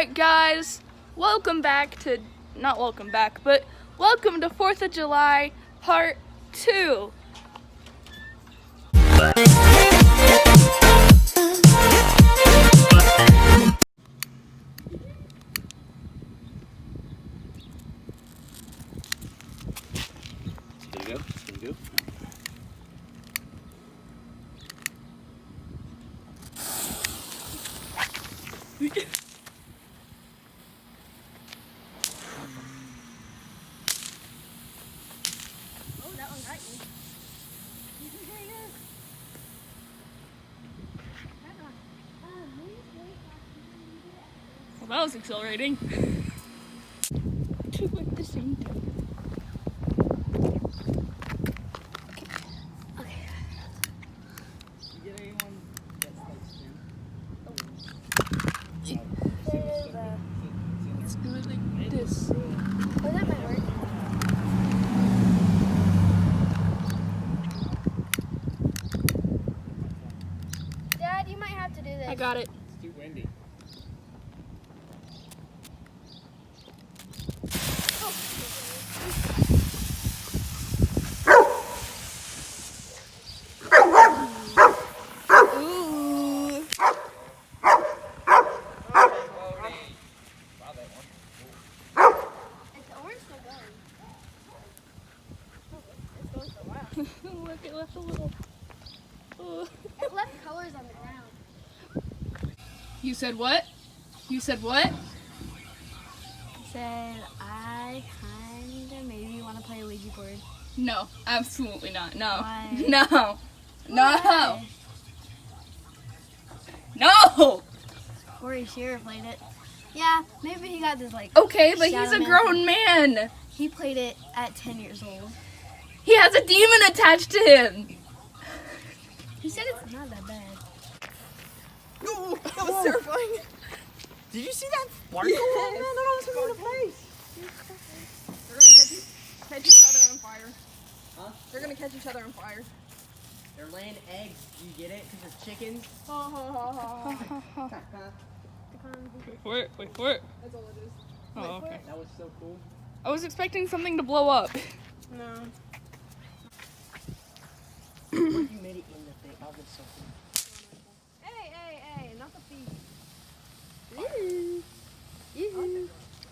Alright guys, welcome to 4th of July Part 2. There you go. Oh, that one got you. Well, that was exhilarating. Two at the same time. Okay. You get anyone that's like spin? Let's do it like this. Oh, that might work. Dad, you might have to do this. I got it. It's too windy. Ooh. It's orange still going. It's going for a while. Look, it left a little. Oh. It left colors on the ground. You said what? You said what? I said I kinda maybe want to play a Ouija board. No, absolutely not. No. Why? No. No. Why? No. Corey Shearer played it. Yeah, maybe he got this like. Okay, but he's Shadow a Man grown man. He played it at 10 years old. He has a demon attached to him. He said it's not that bad. No, that was terrifying. Did you see that sparkle? Oh, man, that almost hit me in the face. They're gonna catch each other on fire. Huh? They're gonna catch each other on fire. They're laying eggs. Do you get it? Because they're chickens. Ha ha ha ha. Wait for it. Wait for it. That's all it is. Oh, okay. That was so cool. I was expecting something to blow up. No. What if you made it in the thing? That would be so cool. Hey, not the feet.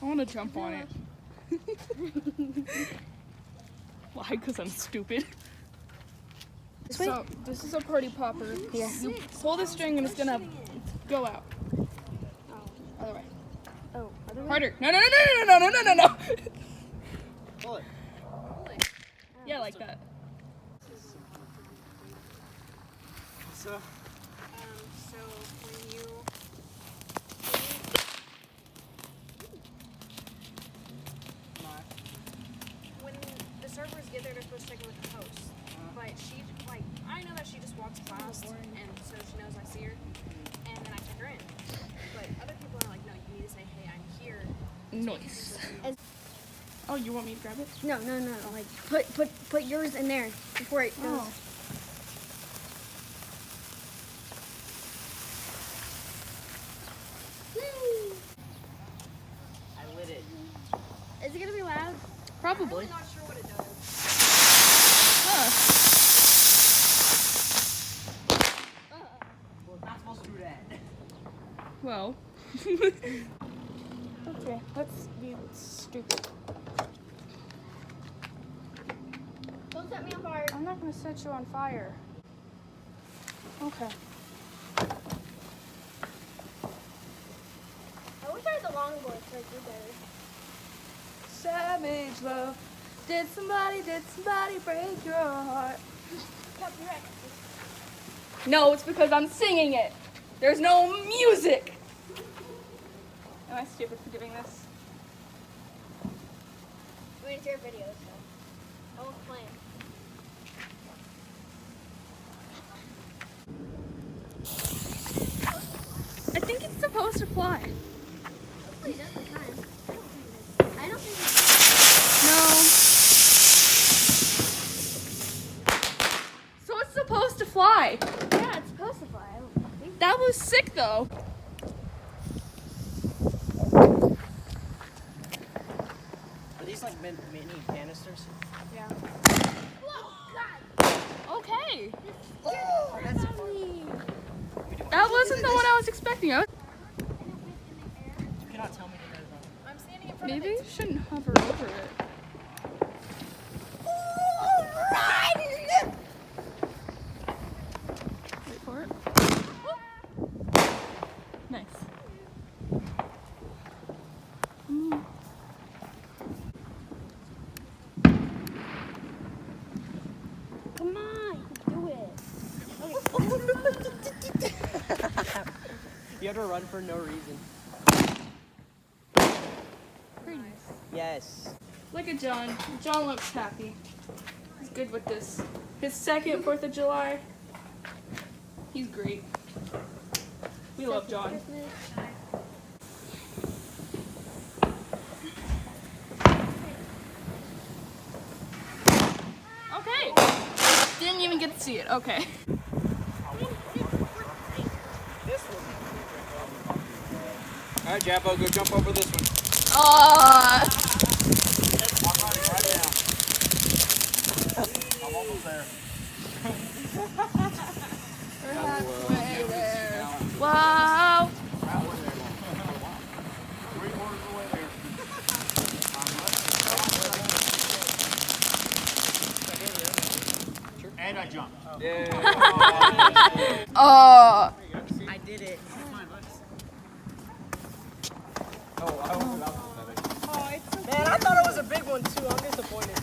I want to jump on it. Why? Because I'm stupid. So, this is a party popper. Yeah. You pull the string and it's gonna go out. Oh. Other way. Oh, other way? Harder. No. Pull it. Yeah, like that. So, So when you when the servers get there, they're supposed to take a look at the host. But she I know that she just walks past, and so she knows I see her, and then I check her in. But other people are like, no, you need to say, hey, I'm here. Nice. Oh, you want me to grab it? No. Like put yours in there before it goes. Oh. I lit it. Is it gonna be loud? Probably. I'm not sure what it does. Huh. Well, it's not supposed to do that. Well. Okay, let's be stupid. Don't set me on fire. I'm not gonna set you on fire. Okay. I wish I had the longboard so I could do better. Savage love. Did somebody break your heart? Copyright. No, it's because I'm singing it. There's no music. Am I stupid for doing this? I mean, it's your video, so I won't complain. I think it's supposed to fly. Hopefully it does the time. I don't think it No. So it's supposed to fly. Yeah, it's supposed to fly. I don't think. That was sick though. mini canisters? Yeah. Okay. Oh, that's That wasn't the one I was expecting. You cannot tell me that about it. I'm standing in front Maybe of you it. shouldn't hover over it. Wait for it. Nice. Come on, do it. You have to run for no reason. Pretty nice. Yes. Look at John. John looks happy. He's good with this. His second 4th of July. He's great. We love John. Okay. Didn't even get to see it. Okay. All right, Jappo, go jump over this one. Right now. I'm almost there. We're halfway there. Wow. 3/4 the way there. And I jumped. Yeah. Oh. I did it. Oh, I was without pathetic. Oh, it's so Man, I thought it was a big one too. I'm disappointed.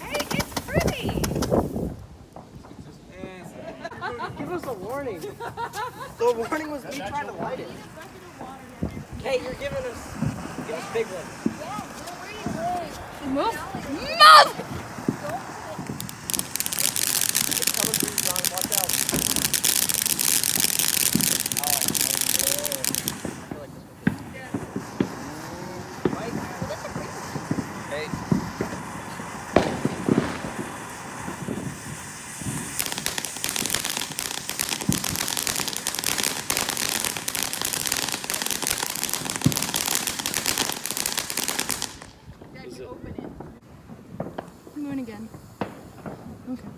Hey, it's pretty. Give us a warning. The warning was me trying to light it. Hey, you're giving us big ones. Move. Move. It's coming for you, John. Watch out. Oh, I feel like this one. Right? Hey. I'm going again. Okay.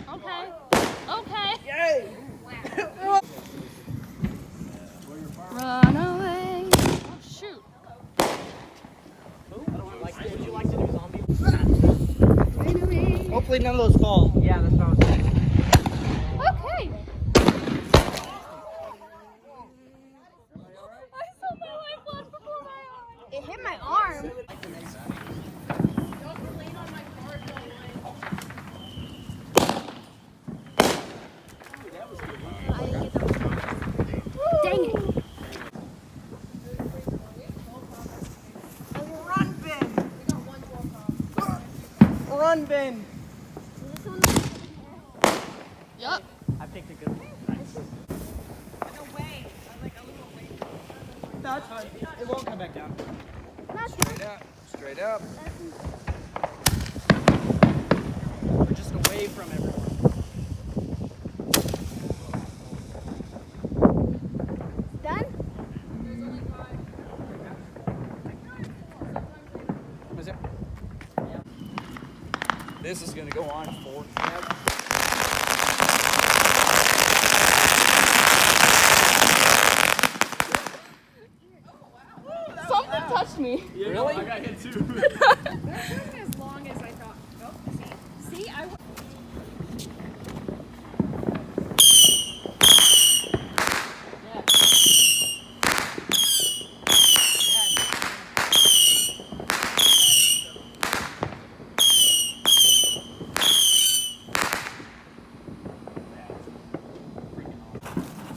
Okay. Okay. Yay! Run away. Oh, shoot. Would you like to do zombie? Hopefully none of those fall. Yeah, that's what I was saying. Okay. It hit my arm. Dang it. Run, Ben! Run, Ben! Yup. I picked a good one. That's fine. It won't come back down. Straight up. Straight up. We're just away from everyone. Done? Was it? This is going to go on for. Something touched me. Really? I got hit too. It wasn't as long as I thought. Oh, see, I.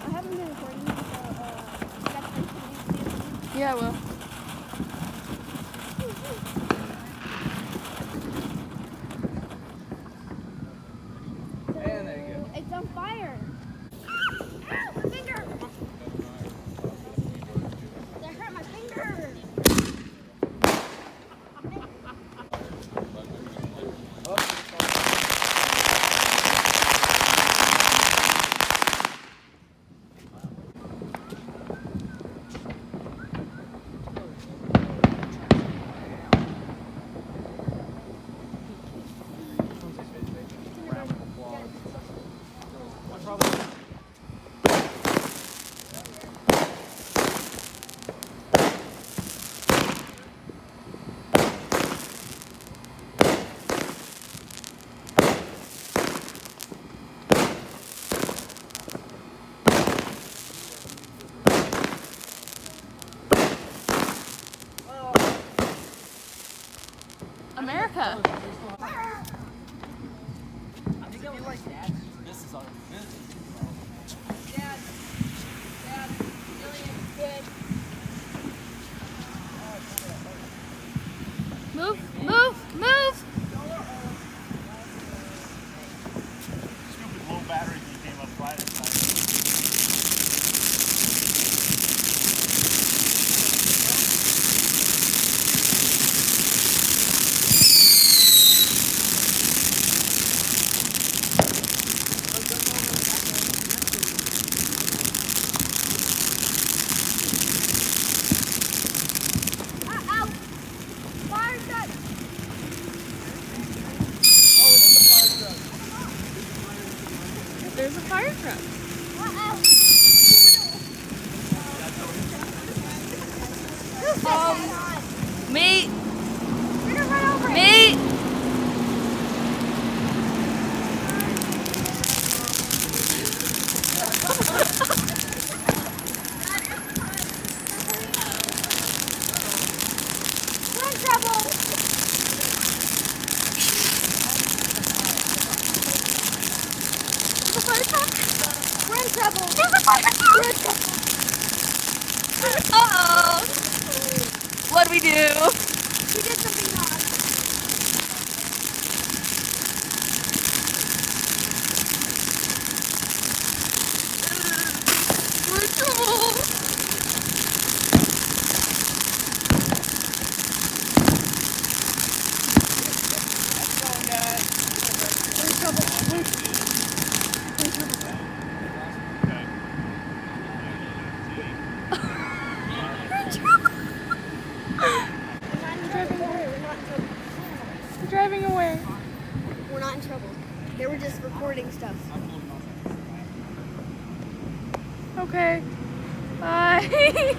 I haven't been recording this, so that's my Yeah, well. And there you go. It's on fire. Ow, my finger. That hurt my finger. America. This is our business. Move, move, move. Stupid low battery thing came up Friday night. There's a fire truck. Meat. Meat. Uh-oh. What'd we do? We did something wrong. We're in trouble. We're driving away. We're not in trouble. They were just recording stuff. Okay. Bye.